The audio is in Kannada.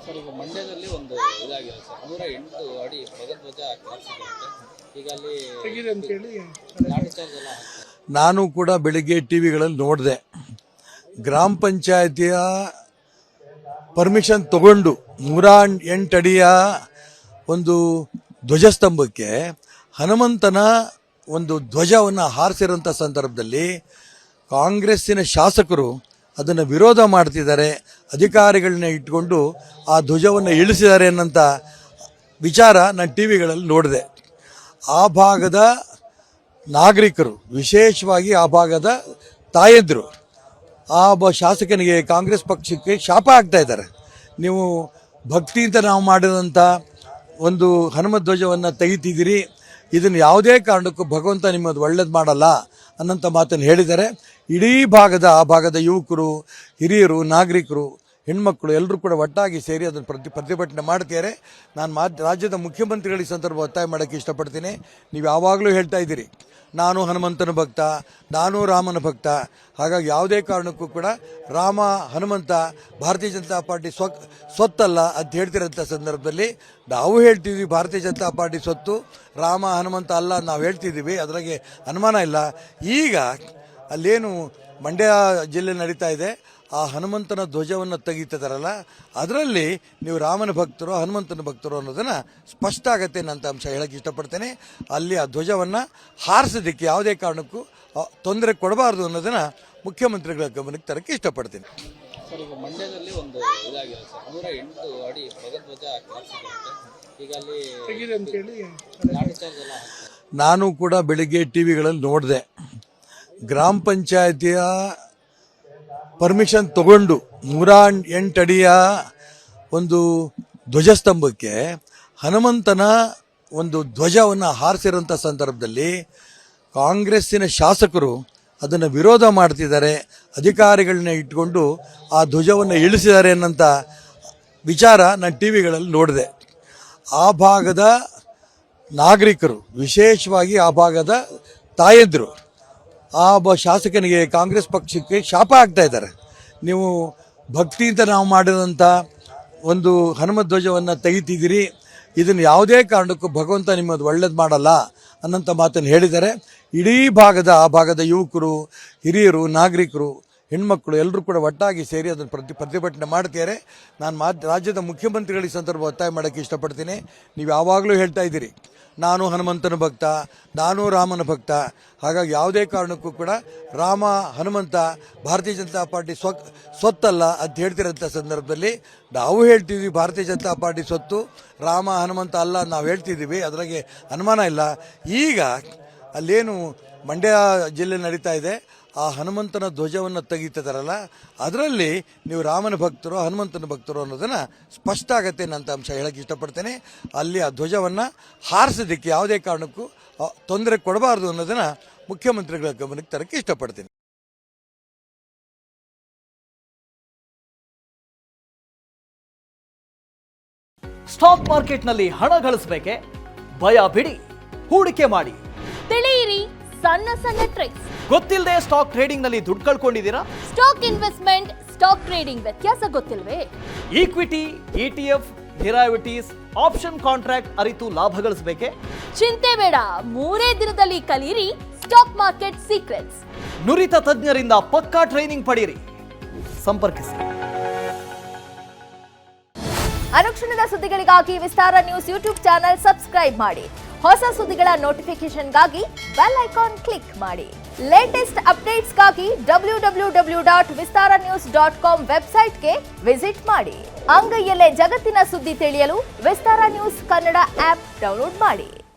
ಸರ್ ಈಗ ಮಂಡ್ಯದಲ್ಲಿ ಒಂದು ಇದಾಗಿದೆ ಸರ್ 108 ಅಡಿ ಧ್ವಜ ಹಾರಿಸಿದ್ದಾರೆ. ಈಗ ಅಲ್ಲಿ ಲಾಠಿ ಚಾರ್ಜ್ ಎಲ್ಲ ಹಾಕ್ತಾರೆ. ನಾನು ಕೂಡ ಬೆಳಿಗ್ಗೆ ಟಿವಿಗಳಲ್ಲಿ ನೋಡಿದೆ. ಗ್ರಾಮ ಪಂಚಾಯತಿಯ ಪರ್ಮಿಷನ್ ತಗೊಂಡು 108 ಅಡಿಯ ಒಂದು ಧ್ವಜಸ್ತಂಭಕ್ಕೆ ಹನುಮಂತನ ಒಂದು ಧ್ವಜವನ್ನು ಹಾರಿಸಿರೋಂಥ ಸಂದರ್ಭದಲ್ಲಿ ಕಾಂಗ್ರೆಸ್ಸಿನ ಶಾಸಕರು ಅದನ್ನು ವಿರೋಧ ಮಾಡ್ತಿದ್ದಾರೆ. ಅಧಿಕಾರಿಗಳನ್ನ ಇಟ್ಕೊಂಡು ಆ ಧ್ವಜವನ್ನು ಇಳಿಸಿದ್ದಾರೆ ಅನ್ನೋಂಥ ವಿಚಾರ ನಾನು ಟಿವಿಗಳಲ್ಲಿ ನೋಡಿದೆ. ಆ ಭಾಗದ ನಾಗರಿಕರು, ವಿಶೇಷವಾಗಿ ಆ ಭಾಗದ ತಾಯಂದಿರು ಆ ಶಾಸಕನಿಗೆ, ಕಾಂಗ್ರೆಸ್ ಪಕ್ಷಕ್ಕೆ ಶಾಪ ಆಗ್ತಾ ಇದ್ದಾರೆ. ನೀವು ಭಕ್ತಿಯಿಂದ ನಾವು ಮಾಡಿದಂಥ ಒಂದು ಹನುಮ ಧ್ವಜವನ್ನು ತೆಗಿತಿದ್ದೀರಿ, ಇದನ್ನು ಯಾವುದೇ ಕಾರಣಕ್ಕೂ ಭಗವಂತ ನಿಮ್ಮದು ಒಳ್ಳೇದು ಮಾಡಲ್ಲ ಅನ್ನೋಂಥ ಮಾತನ್ನು ಹೇಳಿದ್ದಾರೆ. ಇಡೀ ಆ ಭಾಗದ ಯುವಕರು, ಹಿರಿಯರು, ನಾಗರಿಕರು, ಹೆಣ್ಮಕ್ಳು ಎಲ್ಲರೂ ಕೂಡ ಒಟ್ಟಾಗಿ ಸೇರಿ ಅದನ್ನು ಪ್ರತಿಭಟನೆ ಮಾಡ್ತಿದ್ದಾರೆ. ನಾನು ರಾಜ್ಯದ ಮುಖ್ಯಮಂತ್ರಿಗಳಿಗೆ ಸಂದರ್ಭ ಒತ್ತಾಯ ಮಾಡೋಕ್ಕೆ ಇಷ್ಟಪಡ್ತೀನಿ. ನೀವು ಯಾವಾಗಲೂ ಹೇಳ್ತಾ ಇದ್ದೀರಿ ನಾನು ಹನುಮಂತನ ಭಕ್ತ, ನಾನು ರಾಮನ ಭಕ್ತ, ಹಾಗಾಗಿ ಯಾವುದೇ ಕಾರಣಕ್ಕೂ ಕೂಡ ರಾಮ ಹನುಮಂತ ಭಾರತೀಯ ಜನತಾ ಪಾರ್ಟಿ ಸ್ವತ್ತಲ್ಲ ಅಂತ ಹೇಳ್ತಿರೋಂಥ ಸಂದರ್ಭದಲ್ಲಿ ನಾವು ಹೇಳ್ತೀವಿ ಭಾರತೀಯ ಜನತಾ ಪಾರ್ಟಿ ಸ್ವತ್ತು, ರಾಮ ಹನುಮಂತ ಅಲ್ಲ ನಾವು ಹೇಳ್ತಿದ್ದೀವಿ, ಅದರಾಗೆ ಅನುಮಾನ ಇಲ್ಲ. ಈಗ ಅಲ್ಲೇನು ಮಂಡ್ಯ ಜಿಲ್ಲೆ ನಡೀತಾ ಇದೆ, ಆ ಹನುಮಂತನ ಧ್ವಜವನ್ನು ತೆಗಿತಿದ್ದಾರಲ್ಲ, ಅದರಲ್ಲಿ ನೀವು ರಾಮನ ಭಕ್ತರು ಹನುಮಂತನ ಭಕ್ತರು ಅನ್ನೋದನ್ನು ಸ್ಪಷ್ಟ ಆಗತ್ತೆ ಅಂತ ಅಂಶ ಹೇಳಕ್ಕೆ ಇಷ್ಟಪಡ್ತೇನೆ. ಅಲ್ಲಿ ಆ ಧ್ವಜವನ್ನು ಹಾರಿಸೋದಕ್ಕೆ ಯಾವುದೇ ಕಾರಣಕ್ಕೂ ತೊಂದರೆ ಕೊಡಬಾರ್ದು ಅನ್ನೋದನ್ನು ಮುಖ್ಯಮಂತ್ರಿಗಳ ಗಮನಕ್ಕೆ ತರಕ್ಕೆ ಇಷ್ಟಪಡ್ತೀನಿ. ಸರ್ ಈಗ ಮಂಡ್ಯದಲ್ಲಿ ಒಂದು ಇದಾಗಿದೆ ಸರ್ 108 ಅಡಿ ಧ್ವಜ ಹಾರಿಸಿದ್ದಾರೆ. ಈಗ ಅಲ್ಲಿ ಲಾಠಿ ಚಾರ್ಜ್ ಎಲ್ಲ ಹಾಕ್ತಾರೆ. ನಾನು ಕೂಡ ಬೆಳಿಗ್ಗೆ ಟಿವಿಗಳಲ್ಲಿ ನೋಡಿದೆ. ಗ್ರಾಮ ಪಂಚಾಯತಿಯ ಪರ್ಮಿಷನ್ ತಗೊಂಡು 108 ಅಡಿಯ ಒಂದು ಧ್ವಜಸ್ತಂಭಕ್ಕೆ ಹನುಮಂತನ ಒಂದು ಧ್ವಜವನ್ನು ಹಾರಿಸಿರೋಂಥ ಸಂದರ್ಭದಲ್ಲಿ ಕಾಂಗ್ರೆಸ್ಸಿನ ಶಾಸಕರು ಅದನ್ನು ವಿರೋಧ ಮಾಡ್ತಿದ್ದಾರೆ. ಅಧಿಕಾರಿಗಳನ್ನ ಇಟ್ಕೊಂಡು ಆ ಧ್ವಜವನ್ನು ಇಳಿಸಿದ್ದಾರೆ ಅನ್ನೋಂಥ ವಿಚಾರ ನಾನು ಟಿವಿಗಳಲ್ಲಿ ನೋಡಿದೆ. ಆ ಭಾಗದ ನಾಗರಿಕರು, ವಿಶೇಷವಾಗಿ ಆ ಭಾಗದ ತಾಯಂದಿರು ಆ ಶಾಸಕನಿಗೆ, ಕಾಂಗ್ರೆಸ್ ಪಕ್ಷಕ್ಕೆ ಶಾಪ ಆಗ್ತಾ ಇದ್ದಾರೆ. ನೀವು ಭಕ್ತಿಯಿಂದ ನಾವು ಮಾಡಿದಂಥ ಒಂದು ಹನುಮ ಧ್ವಜವನ್ನು ತೆಗಿತಿದ್ದೀರಿ, ಇದನ್ನು ಯಾವುದೇ ಕಾರಣಕ್ಕೂ ಭಗವಂತ ನಿಮ್ಮದು ಒಳ್ಳೇದು ಮಾಡಲ್ಲ ಅನ್ನೋಂಥ ಮಾತನ್ನು ಹೇಳಿದ್ದಾರೆ. ಇಡೀ ಆ ಭಾಗದ ಯುವಕರು, ಹಿರಿಯರು, ನಾಗರಿಕರು, ಹೆಣ್ಮಕ್ಳು ಎಲ್ಲರೂ ಕೂಡ ಒಟ್ಟಾಗಿ ಸೇರಿ ಅದನ್ನು ಪ್ರತಿಭಟನೆ ಮಾಡ್ತಿದ್ದಾರೆ. ನಾನು ರಾಜ್ಯದ ಮುಖ್ಯಮಂತ್ರಿಗಳಿಗೆ ಸಂದರ್ಭ ಒತ್ತಾಯ ಮಾಡೋಕ್ಕೆ ಇಷ್ಟಪಡ್ತೀನಿ. ನೀವು ಯಾವಾಗಲೂ ಹೇಳ್ತಾ ಇದ್ದೀರಿ ನಾನು ಹನುಮಂತನ ಭಕ್ತ, ನಾನು ರಾಮನ ಭಕ್ತ, ಹಾಗಾಗಿ ಯಾವುದೇ ಕಾರಣಕ್ಕೂ ಕೂಡ ರಾಮ ಹನುಮಂತ ಭಾರತೀಯ ಜನತಾ ಪಾರ್ಟಿ ಸ್ವತ್ತಲ್ಲ ಅಂತ ಹೇಳ್ತಿರೋಂಥ ಸಂದರ್ಭದಲ್ಲಿ ನಾವು ಹೇಳ್ತಿದ್ವಿ ಭಾರತೀಯ ಜನತಾ ಪಾರ್ಟಿ ಸ್ವತ್ತು, ರಾಮ ಹನುಮಂತ ಅಲ್ಲ ನಾವು ಹೇಳ್ತಿದ್ದೀವಿ, ಅದರಾಗೆ ಅನುಮಾನ ಇಲ್ಲ. ಈಗ ಅಲ್ಲೇನು ಮಂಡ್ಯ ಜಿಲ್ಲೆ ನಡೀತಾ ಇದೆ, ಆ ಹನುಮಂತನ ಧ್ವಜವನ್ನು ತೆಗಿತಿದ್ದಾರಲ್ಲ, ಅದರಲ್ಲಿ ನೀವು ರಾಮನ ಭಕ್ತರು ಹನುಮಂತನ ಭಕ್ತರು ಅನ್ನೋದನ್ನು ಸ್ಪಷ್ಟ ಆಗತ್ತೆ ಅಂತ ಅಂಶ ಹೇಳಕ್ಕೆ ಇಷ್ಟಪಡ್ತೇನೆ. ಅಲ್ಲಿ ಆ ಧ್ವಜವನ್ನು ಹಾರಿಸೋದಕ್ಕೆ ಯಾವುದೇ ಕಾರಣಕ್ಕೂ ತೊಂದರೆ ಕೊಡಬಾರ್ದು ಅನ್ನೋದನ್ನು ಮುಖ್ಯಮಂತ್ರಿಗಳ ಗಮನಕ್ಕೆ ತರಕ್ಕೆ ಇಷ್ಟಪಡ್ತೀನಿ. ಸ್ಟಾಕ್ ಮಾರ್ಕೆಟ್ನಲ್ಲಿ ಹಣ ಗಳಿಸಬೇಕೆ? ಭಯ ಬಿಡಿ, ಹೂಡಿಕೆ ಮಾಡಿ. ತಿಳಿಯಿರಿ ಸಣ್ಣ ಸಣ್ಣ ಟ್ರಿಕ್ಸ್. ಗೊತ್ತಿಲ್ಲದೆ ಸ್ಟಾಕ್ ಟ್ರೇಡಿಂಗ್ ನಲ್ಲಿ ದುಡ್ಡು ಕಳ್ಕೊಂಡಿದ್ದೀರಾ? ಸ್ಟಾಕ್ ಇನ್ವೆಸ್ಟ್ಮೆಂಟ್, ಸ್ಟಾಕ್ ಟ್ರೇಡಿಂಗ್ ವ್ಯತ್ಯಾಸ ಗೊತ್ತಿಲ್ವೇ? Equity, ETF, derivatives, option contract ಅರಿತು ಲಾಭ ಗಳಿಸಬೇಕೆ? ಚಿಂತೆ ಬೇಡ, 3 ದಿನದಲ್ಲಿ ಕಲಿಯಿರಿ ಸ್ಟಾಕ್ ಮಾರ್ಕೆಟ್ ಸೀಕ್ರೆಟ್ಸ್. ನುರಿತ ತಜ್ಞರಿಂದ ಪಕ್ಕಾ ಟ್ರೈನಿಂಗ್ ಪಡೆಯಿರಿ. ಸಂಪರ್ಕಿಸಿ. ಅನುಕ್ಷಣದ ಸುದ್ದಿಗಳಿಗಾಗಿ ವಿಸ್ತಾರ ನ್ಯೂಸ್ ಯೂಟ್ಯೂಬ್ ಚಾನೆಲ್ ಸಬ್ಸ್ಕ್ರೈಬ್ ಮಾಡಿ. ಹೊಸ ಸುದ್ದಿಗಳ ನೋಟಿಫಿಕೇಶನ್ಗಾಗಿ ಬೆಲ್ ಐಕಾನ್ ಕ್ಲಿಕ್ ಮಾಡಿ. ಲೇಟೆಸ್ಟ್ ಅಪ್ಡೇಟ್ಸ್ಗಾಗಿ www.vistaranews.com ವೆಬ್ಸೈಟ್ಗೆ ವಿಸಿಟ್ ಮಾಡಿ. ಅಂಗೈಯಲ್ಲೇ ಜಗತ್ತಿನ ಸುದ್ದಿ ತಿಳಿಯಲು ವಿಸ್ತಾರ ನ್ಯೂಸ್ ಕನ್ನಡ ಆಪ್ ಡೌನ್ಲೋಡ್ ಮಾಡಿ.